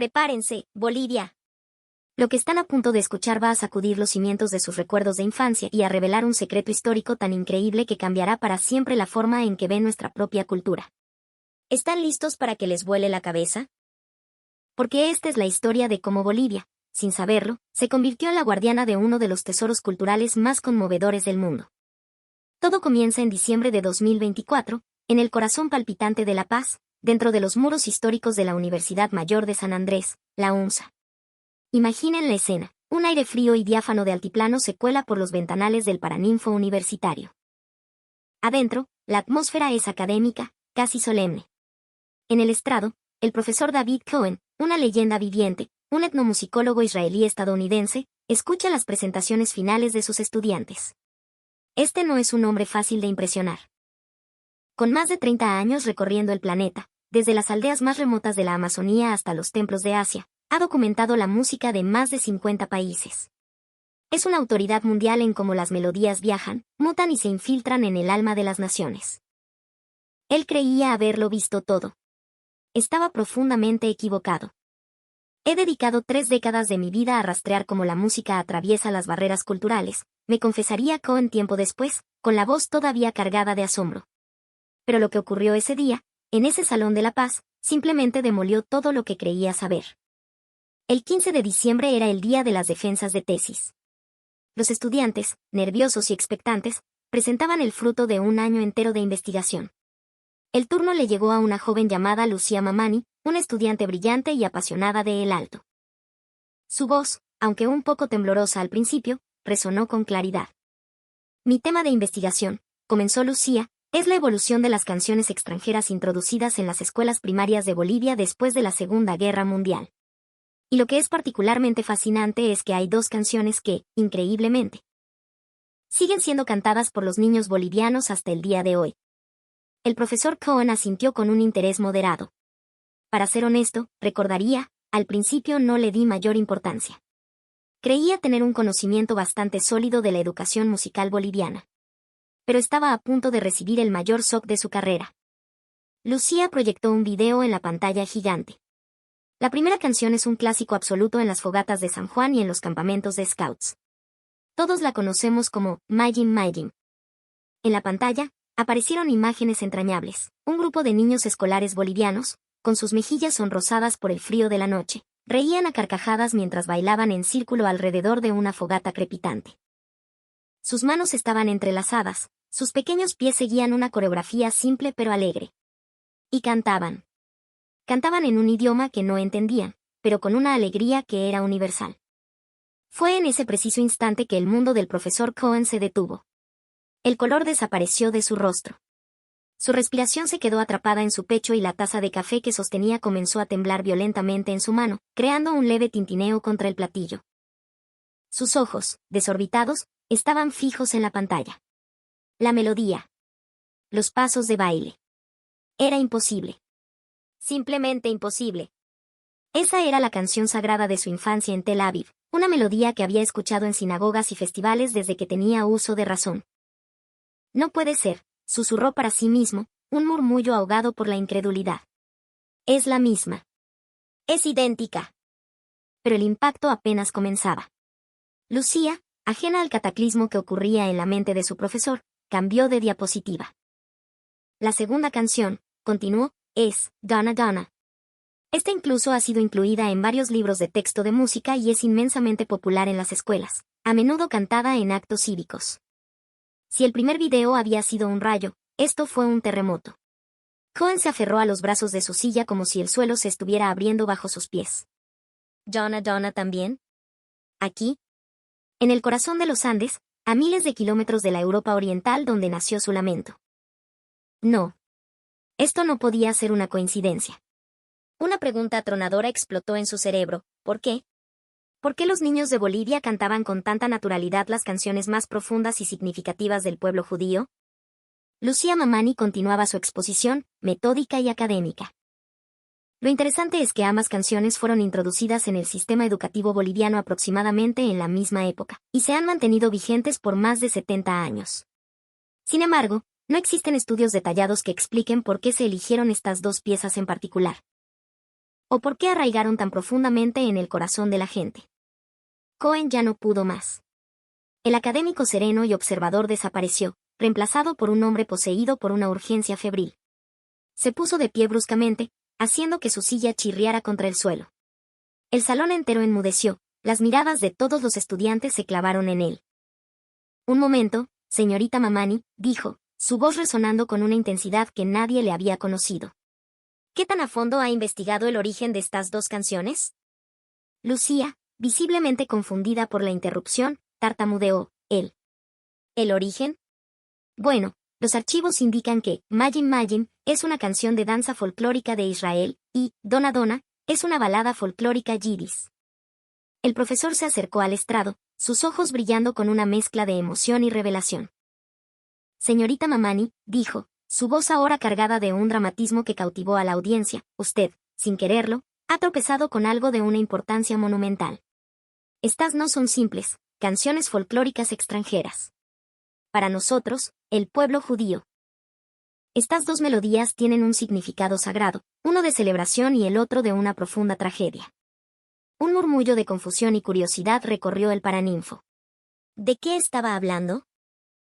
Prepárense, Bolivia. Lo que están a punto de escuchar va a sacudir los cimientos de sus recuerdos de infancia y a revelar un secreto histórico tan increíble que cambiará para siempre la forma en que ven nuestra propia cultura. ¿Están listos para que les vuele la cabeza? Porque esta es la historia de cómo Bolivia, sin saberlo, se convirtió en la guardiana de uno de los tesoros culturales más conmovedores del mundo. Todo comienza en diciembre de 2024, en el corazón palpitante de La Paz, dentro de los muros históricos de la Universidad Mayor de San Andrés, la UNSA. Imaginen la escena. Un aire frío y diáfano de altiplano se cuela por los ventanales del Paraninfo Universitario. Adentro, la atmósfera es académica, casi solemne. En el estrado, el profesor David Cohen, una leyenda viviente, un etnomusicólogo israelí-estadounidense, escucha las presentaciones finales de sus estudiantes. Este no es un hombre fácil de impresionar. Con más de 30 años recorriendo el planeta, desde las aldeas más remotas de la Amazonía hasta los templos de Asia, ha documentado la música de más de 50 países. Es una autoridad mundial en cómo las melodías viajan, mutan y se infiltran en el alma de las naciones. Él creía haberlo visto todo. Estaba profundamente equivocado. He dedicado 3 décadas de mi vida a rastrear cómo la música atraviesa las barreras culturales, me confesaría Cohen tiempo después, con la voz todavía cargada de asombro. Pero lo que ocurrió ese día, en ese Salón de la Paz, simplemente demolió todo lo que creía saber. El 15 de diciembre era el día de las defensas de tesis. Los estudiantes, nerviosos y expectantes, presentaban el fruto de un año entero de investigación. El turno le llegó a una joven llamada Lucía Mamani, una estudiante brillante y apasionada de el alto. Su voz, aunque un poco temblorosa al principio, resonó con claridad. Mi tema de investigación, comenzó Lucía, es la evolución de las canciones extranjeras introducidas en las escuelas primarias de Bolivia después de la Segunda Guerra Mundial. Y lo que es particularmente fascinante es que hay 2 canciones que, increíblemente, siguen siendo cantadas por los niños bolivianos hasta el día de hoy. El profesor Cohen asintió con un interés moderado. Para ser honesto, recordaría, al principio no le di mayor importancia. Creía tener un conocimiento bastante sólido de la educación musical boliviana. Pero estaba a punto de recibir el mayor shock de su carrera. Lucía proyectó un video en la pantalla gigante. La primera canción es un clásico absoluto en las fogatas de San Juan y en los campamentos de Scouts. Todos la conocemos como Mayim Mayim. En la pantalla, aparecieron imágenes entrañables. Un grupo de niños escolares bolivianos, con sus mejillas sonrosadas por el frío de la noche, reían a carcajadas mientras bailaban en círculo alrededor de una fogata crepitante. Sus manos estaban entrelazadas, sus pequeños pies seguían una coreografía simple pero alegre. Y cantaban. Cantaban en un idioma que no entendían, pero con una alegría que era universal. Fue en ese preciso instante que el mundo del profesor Cohen se detuvo. El color desapareció de su rostro. Su respiración se quedó atrapada en su pecho y la taza de café que sostenía comenzó a temblar violentamente en su mano, creando un leve tintineo contra el platillo. Sus ojos, desorbitados, estaban fijos en la pantalla. La melodía. Los pasos de baile. Era imposible. Simplemente imposible. Esa era la canción sagrada de su infancia en Tel Aviv, una melodía que había escuchado en sinagogas y festivales desde que tenía uso de razón. No puede ser, susurró para sí mismo, un murmullo ahogado por la incredulidad. Es la misma. Es idéntica. Pero el impacto apenas comenzaba. Lucía, ajena al cataclismo que ocurría en la mente de su profesor, cambió de diapositiva. La segunda canción, continuó, es Donna Donna. Esta incluso ha sido incluida en varios libros de texto de música y es inmensamente popular en las escuelas, a menudo cantada en actos cívicos. Si el primer video había sido un rayo, esto fue un terremoto. Cohen se aferró a los brazos de su silla como si el suelo se estuviera abriendo bajo sus pies. ¿Donna Donna también? Aquí, en el corazón de los Andes, a miles de kilómetros de la Europa oriental donde nació su lamento. No. Esto no podía ser una coincidencia. Una pregunta atronadora explotó en su cerebro. ¿Por qué? ¿Por qué los niños de Bolivia cantaban con tanta naturalidad las canciones más profundas y significativas del pueblo judío? Lucía Mamani continuaba su exposición, metódica y académica. Lo interesante es que ambas canciones fueron introducidas en el sistema educativo boliviano aproximadamente en la misma época, y se han mantenido vigentes por más de 70 años. Sin embargo, no existen estudios detallados que expliquen por qué se eligieron estas 2 piezas en particular. ¿O por qué arraigaron tan profundamente en el corazón de la gente? Cohen ya no pudo más. El académico sereno y observador desapareció, reemplazado por un hombre poseído por una urgencia febril. Se puso de pie bruscamente, haciendo que su silla chirriara contra el suelo. El salón entero enmudeció, las miradas de todos los estudiantes se clavaron en él. Un momento, señorita Mamani, dijo, su voz resonando con una intensidad que nadie le había conocido. ¿Qué tan a fondo ha investigado el origen de estas dos canciones? Lucía, visiblemente confundida por la interrupción, tartamudeó, ¿El origen? Bueno, los archivos indican que Magim Magim es una canción de danza folclórica de Israel, y Dona Dona es una balada folclórica yidis. El profesor se acercó al estrado, sus ojos brillando con una mezcla de emoción y revelación. Señorita Mamani, dijo, su voz ahora cargada de un dramatismo que cautivó a la audiencia, usted, sin quererlo, ha tropezado con algo de una importancia monumental. Estas no son simples canciones folclóricas extranjeras. Para nosotros, el pueblo judío. Estas dos melodías tienen un significado sagrado, uno de celebración y el otro de una profunda tragedia. Un murmullo de confusión y curiosidad recorrió el paraninfo. ¿De qué estaba hablando?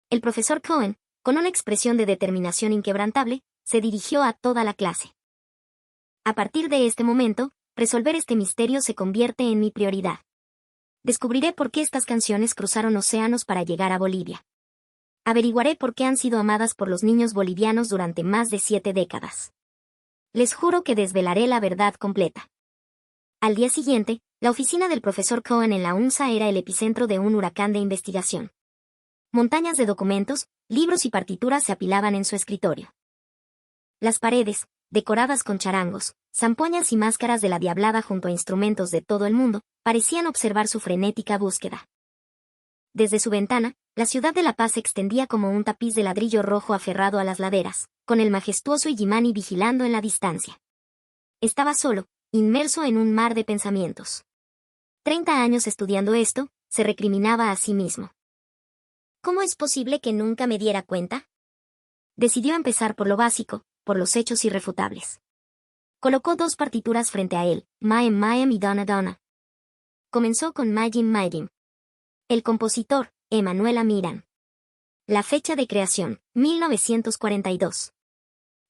El profesor Cohen, con una expresión de determinación inquebrantable, se dirigió a toda la clase. A partir de este momento, resolver este misterio se convierte en mi prioridad. Descubriré por qué estas canciones cruzaron océanos para llegar a Bolivia. Averiguaré por qué han sido amadas por los niños bolivianos durante más de 7 décadas. Les juro que desvelaré la verdad completa. Al día siguiente, la oficina del profesor Cohen en la UNSA era el epicentro de un huracán de investigación. Montañas de documentos, libros y partituras se apilaban en su escritorio. Las paredes, decoradas con charangos, zampoñas y máscaras de la diablada junto a instrumentos de todo el mundo, parecían observar su frenética búsqueda. Desde su ventana, la ciudad de La Paz se extendía como un tapiz de ladrillo rojo aferrado a las laderas, con el majestuoso Illimani vigilando en la distancia. Estaba solo, inmerso en un mar de pensamientos. 30 años estudiando esto, se recriminaba a sí mismo. ¿Cómo es posible que nunca me diera cuenta? Decidió empezar por lo básico, por los hechos irrefutables. Colocó 2 partituras frente a él, Maem Maem y Dona Dona. Comenzó con Magim Magim. El compositor, Emanuel Amirán. La fecha de creación, 1942.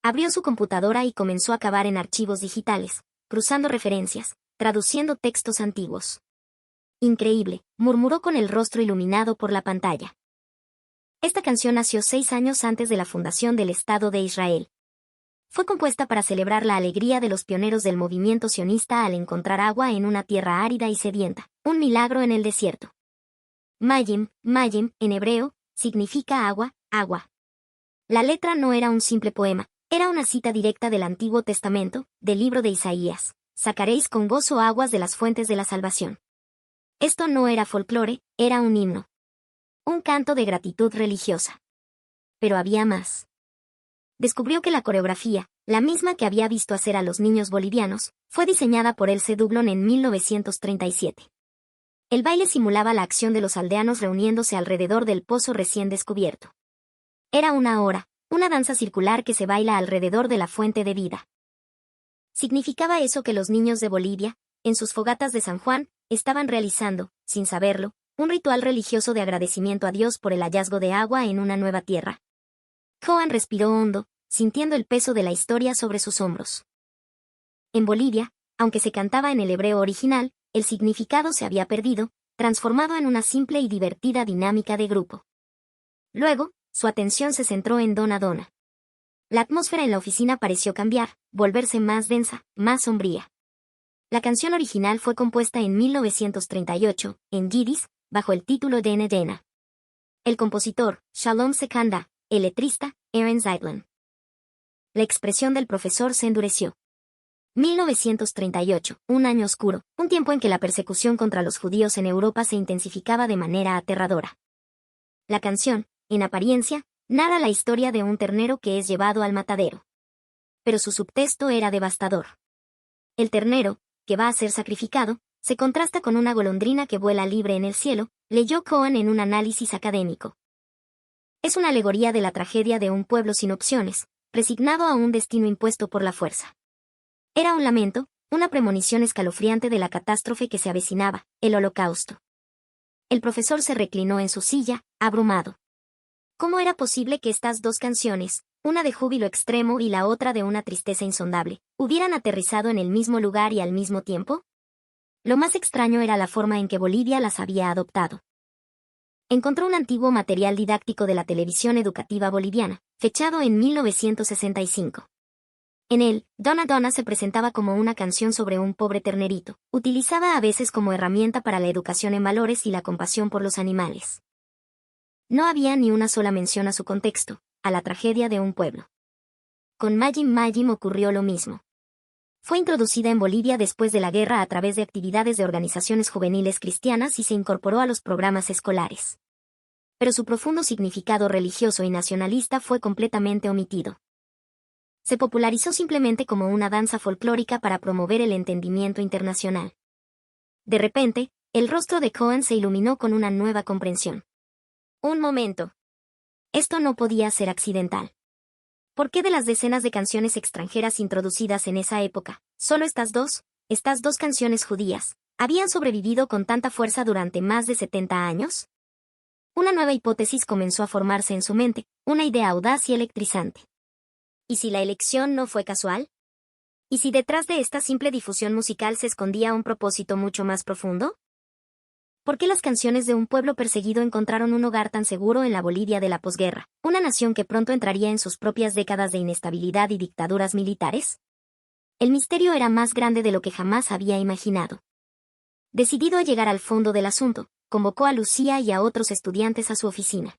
Abrió su computadora y comenzó a cavar en archivos digitales, cruzando referencias, traduciendo textos antiguos. Increíble, murmuró con el rostro iluminado por la pantalla. Esta canción nació 6 años antes de la fundación del Estado de Israel. Fue compuesta para celebrar la alegría de los pioneros del movimiento sionista al encontrar agua en una tierra árida y sedienta, un milagro en el desierto. Magim, Magim, en hebreo, significa agua, agua. La letra no era un simple poema, era una cita directa del Antiguo Testamento, del libro de Isaías. Sacaréis con gozo aguas de las fuentes de la salvación. Esto no era folclore, era un himno. Un canto de gratitud religiosa. Pero había más. Descubrió que la coreografía, la misma que había visto hacer a los niños bolivianos, fue diseñada por Else Doublon en 1937. El baile simulaba la acción de los aldeanos reuniéndose alrededor del pozo recién descubierto. Era una hora, una danza circular que se baila alrededor de la fuente de vida. Significaba eso que los niños de Bolivia, en sus fogatas de San Juan, estaban realizando, sin saberlo, un ritual religioso de agradecimiento a Dios por el hallazgo de agua en una nueva tierra. Cohen respiró hondo, sintiendo el peso de la historia sobre sus hombros. En Bolivia, aunque se cantaba en el hebreo original, el significado se había perdido, transformado en una simple y divertida dinámica de grupo. Luego, su atención se centró en Dona Dona. La atmósfera en la oficina pareció cambiar, volverse más densa, más sombría. La canción original fue compuesta en 1938, en yidis, bajo el título Dena Dena. El compositor, Shalom Sekanda, el letrista, Aaron Zeitlin. La expresión del profesor se endureció. 1938, un año oscuro, un tiempo en que la persecución contra los judíos en Europa se intensificaba de manera aterradora. La canción, en apariencia, narra la historia de un ternero que es llevado al matadero. Pero su subtexto era devastador. El ternero, que va a ser sacrificado, se contrasta con una golondrina que vuela libre en el cielo, leyó Cohen en un análisis académico. Es una alegoría de la tragedia de un pueblo sin opciones, resignado a un destino impuesto por la fuerza. Era un lamento, una premonición escalofriante de la catástrofe que se avecinaba, el Holocausto. El profesor se reclinó en su silla, abrumado. ¿Cómo era posible que estas dos canciones, una de júbilo extremo y la otra de una tristeza insondable, hubieran aterrizado en el mismo lugar y al mismo tiempo? Lo más extraño era la forma en que Bolivia las había adoptado. Encontró un antiguo material didáctico de la televisión educativa boliviana, fechado en 1965. En él, Dona Dona se presentaba como una canción sobre un pobre ternerito, utilizada a veces como herramienta para la educación en valores y la compasión por los animales. No había ni una sola mención a su contexto, a la tragedia de un pueblo. Con Majim Majim ocurrió lo mismo. Fue introducida en Bolivia después de la guerra a través de actividades de organizaciones juveniles cristianas y se incorporó a los programas escolares. Pero su profundo significado religioso y nacionalista fue completamente omitido. Se popularizó simplemente como una danza folclórica para promover el entendimiento internacional. De repente, el rostro de Cohen se iluminó con una nueva comprensión. Un momento. Esto no podía ser accidental. ¿Por qué de las decenas de canciones extranjeras introducidas en esa época, solo estas dos canciones judías, habían sobrevivido con tanta fuerza durante más de 70 años? Una nueva hipótesis comenzó a formarse en su mente, una idea audaz y electrizante. ¿Y si la elección no fue casual? ¿Y si detrás de esta simple difusión musical se escondía un propósito mucho más profundo? ¿Por qué las canciones de un pueblo perseguido encontraron un hogar tan seguro en la Bolivia de la posguerra, una nación que pronto entraría en sus propias décadas de inestabilidad y dictaduras militares? El misterio era más grande de lo que jamás había imaginado. Decidido a llegar al fondo del asunto, convocó a Lucía y a otros estudiantes a su oficina.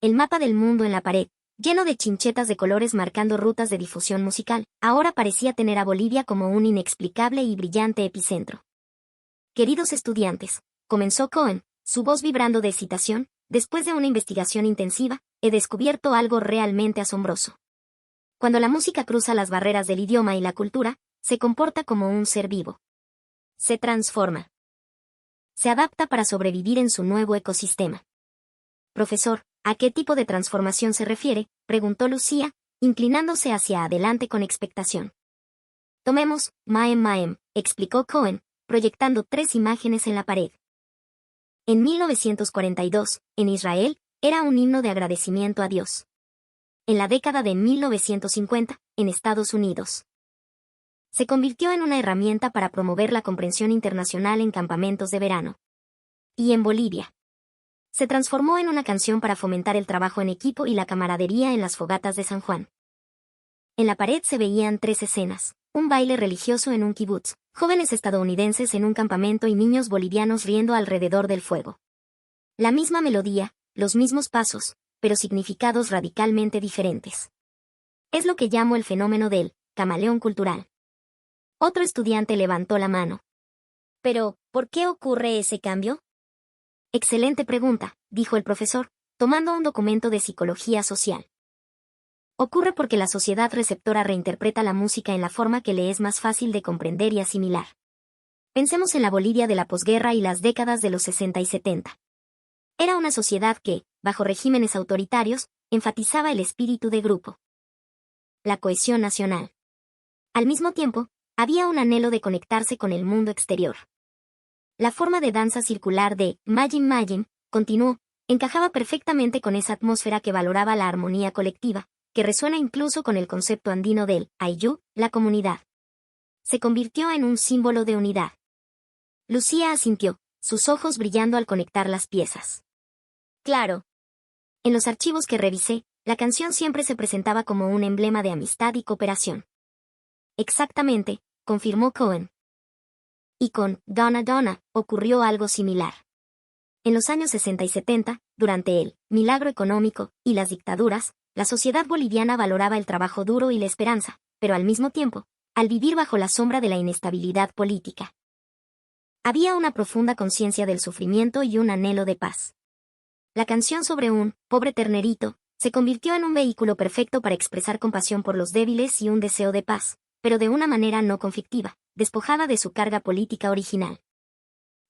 El mapa del mundo en la pared, lleno de chinchetas de colores marcando rutas de difusión musical, ahora parecía tener a Bolivia como un inexplicable y brillante epicentro. Queridos estudiantes, comenzó Cohen, su voz vibrando de excitación, después de una investigación intensiva, he descubierto algo realmente asombroso. Cuando la música cruza las barreras del idioma y la cultura, se comporta como un ser vivo. Se transforma. Se adapta para sobrevivir en su nuevo ecosistema. Profesor, ¿a qué tipo de transformación se refiere?, preguntó Lucía, inclinándose hacia adelante con expectación. Tomemos, Maem Maem, explicó Cohen, proyectando 3 imágenes en la pared. En 1942, en Israel, era un himno de agradecimiento a Dios. En la década de 1950, en Estados Unidos, se convirtió en una herramienta para promover la comprensión internacional en campamentos de verano. Y en Bolivia, se transformó en una canción para fomentar el trabajo en equipo y la camaradería en las fogatas de San Juan. En la pared se veían 3 escenas: un baile religioso en un kibutz, jóvenes estadounidenses en un campamento y niños bolivianos riendo alrededor del fuego. La misma melodía, los mismos pasos, pero significados radicalmente diferentes. Es lo que llamo el fenómeno del camaleón cultural. Otro estudiante levantó la mano. Pero, ¿por qué ocurre ese cambio? Excelente pregunta, dijo el profesor, tomando un documento de psicología social. Ocurre porque la sociedad receptora reinterpreta la música en la forma que le es más fácil de comprender y asimilar. Pensemos en la Bolivia de la posguerra y las décadas de los 60 y 70. Era una sociedad que, bajo regímenes autoritarios, enfatizaba el espíritu de grupo. La cohesión nacional. Al mismo tiempo, había un anhelo de conectarse con el mundo exterior. La forma de danza circular de Majim Majim, continuó, encajaba perfectamente con esa atmósfera que valoraba la armonía colectiva, que resuena incluso con el concepto andino del Ayllu, la comunidad. Se convirtió en un símbolo de unidad. Lucía asintió, sus ojos brillando al conectar las piezas. Claro. En los archivos que revisé, la canción siempre se presentaba como un emblema de amistad y cooperación. Exactamente, confirmó Cohen. Y con Dona Dona ocurrió algo similar. En los años 60 y 70, durante el milagro económico y las dictaduras, la sociedad boliviana valoraba el trabajo duro y la esperanza, pero al mismo tiempo, al vivir bajo la sombra de la inestabilidad política, había una profunda conciencia del sufrimiento y un anhelo de paz. La canción sobre un pobre ternerito se convirtió en un vehículo perfecto para expresar compasión por los débiles y un deseo de paz, pero de una manera no conflictiva, despojada de su carga política original.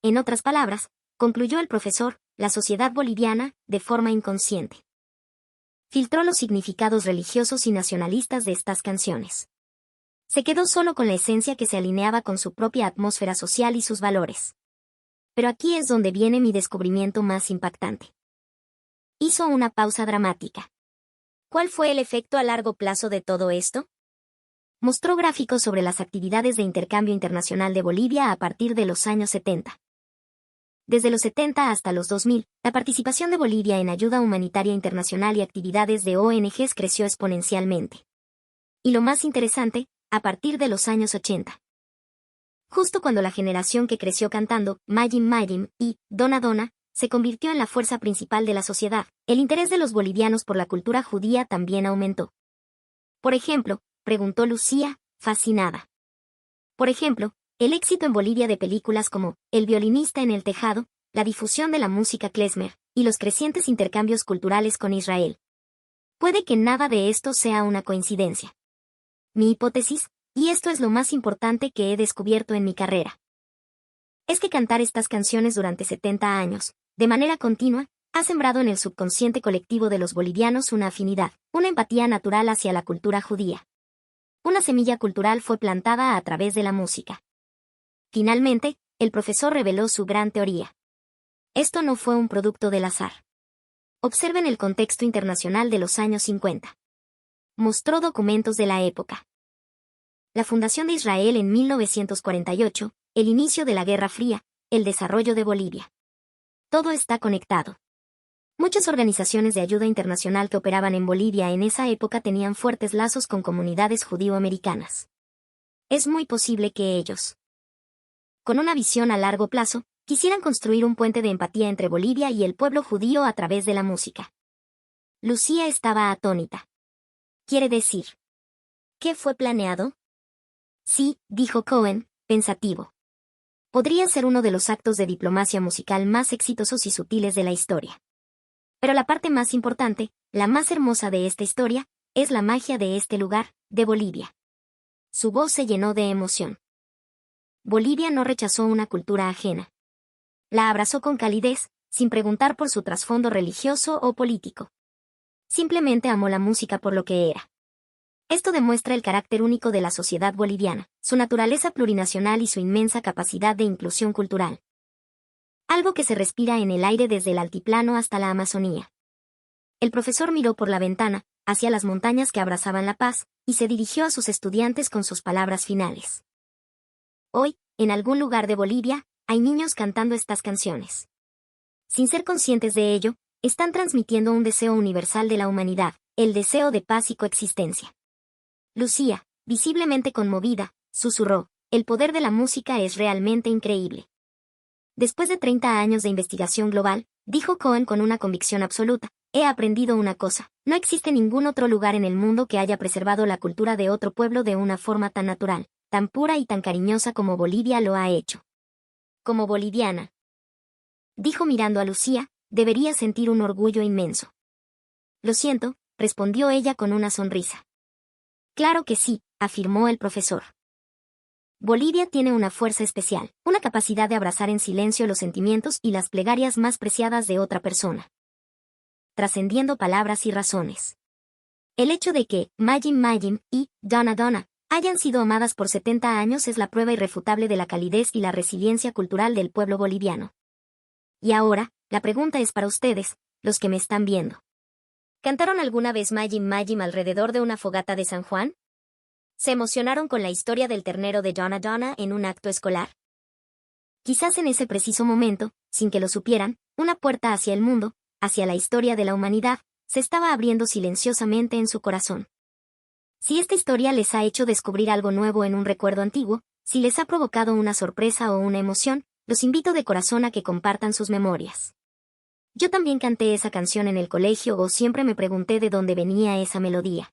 En otras palabras, concluyó el profesor, la sociedad boliviana, de forma inconsciente, filtró los significados religiosos y nacionalistas de estas canciones. Se quedó solo con la esencia que se alineaba con su propia atmósfera social y sus valores. Pero aquí es donde viene mi descubrimiento más impactante. Hizo una pausa dramática. ¿Cuál fue el efecto a largo plazo de todo esto? Mostró gráficos sobre las actividades de intercambio internacional de Bolivia a partir de los años 70. Desde los 70 hasta los 2000, la participación de Bolivia en ayuda humanitaria internacional y actividades de ONGs creció exponencialmente. Y lo más interesante, a partir de los años 80. Justo cuando la generación que creció cantando Mayim Mayim y Dona Dona se convirtió en la fuerza principal de la sociedad, el interés de los bolivianos por la cultura judía también aumentó. Por ejemplo, preguntó Lucía, fascinada. Por ejemplo, el éxito en Bolivia de películas como El violinista en el tejado, la difusión de la música klezmer y los crecientes intercambios culturales con Israel. Puede que nada de esto sea una coincidencia. Mi hipótesis, y esto es lo más importante que he descubierto en mi carrera, es que cantar estas canciones durante 70 años, de manera continua, ha sembrado en el subconsciente colectivo de los bolivianos una afinidad, una empatía natural hacia la cultura judía. Una semilla cultural fue plantada a través de la música. Finalmente, el profesor reveló su gran teoría. Esto no fue un producto del azar. Observen el contexto internacional de los años 50. Mostró documentos de la época. La fundación de Israel en 1948, el inicio de la Guerra Fría, el desarrollo de Bolivia. Todo está conectado. Muchas organizaciones de ayuda internacional que operaban en Bolivia en esa época tenían fuertes lazos con comunidades judío-americanas. Es muy posible que ellos, con una visión a largo plazo, quisieran construir un puente de empatía entre Bolivia y el pueblo judío a través de la música. Lucía estaba atónita. ¿Quiere decir? ¿Qué fue planeado? Sí, dijo Cohen, pensativo. Podría ser uno de los actos de diplomacia musical más exitosos y sutiles de la historia. Pero la parte más importante, la más hermosa de esta historia, es la magia de este lugar, de Bolivia. Su voz se llenó de emoción. Bolivia no rechazó una cultura ajena. La abrazó con calidez, sin preguntar por su trasfondo religioso o político. Simplemente amó la música por lo que era. Esto demuestra el carácter único de la sociedad boliviana, su naturaleza plurinacional y su inmensa capacidad de inclusión cultural. Algo que se respira en el aire desde el altiplano hasta la Amazonía. El profesor miró por la ventana, hacia las montañas que abrazaban la paz, y se dirigió a sus estudiantes con sus palabras finales. Hoy, en algún lugar de Bolivia, hay niños cantando estas canciones. Sin ser conscientes de ello, están transmitiendo un deseo universal de la humanidad, el deseo de paz y coexistencia. Lucía, visiblemente conmovida, susurró, el poder de la música es realmente increíble. Después de 30 años de investigación global, dijo Cohen con una convicción absoluta, he aprendido una cosa, no existe ningún otro lugar en el mundo que haya preservado la cultura de otro pueblo de una forma tan natural, tan pura y tan cariñosa como Bolivia lo ha hecho. Como boliviana, dijo mirando a Lucía, debería sentir un orgullo inmenso. Lo siento, respondió ella con una sonrisa. Claro que sí, afirmó el profesor. Bolivia tiene una fuerza especial, una capacidad de abrazar en silencio los sentimientos y las plegarias más preciadas de otra persona. Trascendiendo palabras y razones. El hecho de que Mayim Mayim y Dona Dona hayan sido amadas por 70 años es la prueba irrefutable de la calidez y la resiliencia cultural del pueblo boliviano. Y ahora, la pregunta es para ustedes, los que me están viendo. ¿Cantaron alguna vez Mayim Mayim alrededor de una fogata de San Juan? ¿Se emocionaron con la historia del ternero de Dona Dona en un acto escolar? Quizás en ese preciso momento, sin que lo supieran, una puerta hacia el mundo, hacia la historia de la humanidad, se estaba abriendo silenciosamente en su corazón. Si esta historia les ha hecho descubrir algo nuevo en un recuerdo antiguo, si les ha provocado una sorpresa o una emoción, los invito de corazón a que compartan sus memorias. Yo también canté esa canción en el colegio o siempre me pregunté de dónde venía esa melodía.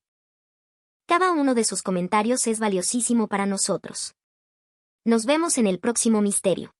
Cada uno de sus comentarios es valiosísimo para nosotros. Nos vemos en el próximo misterio.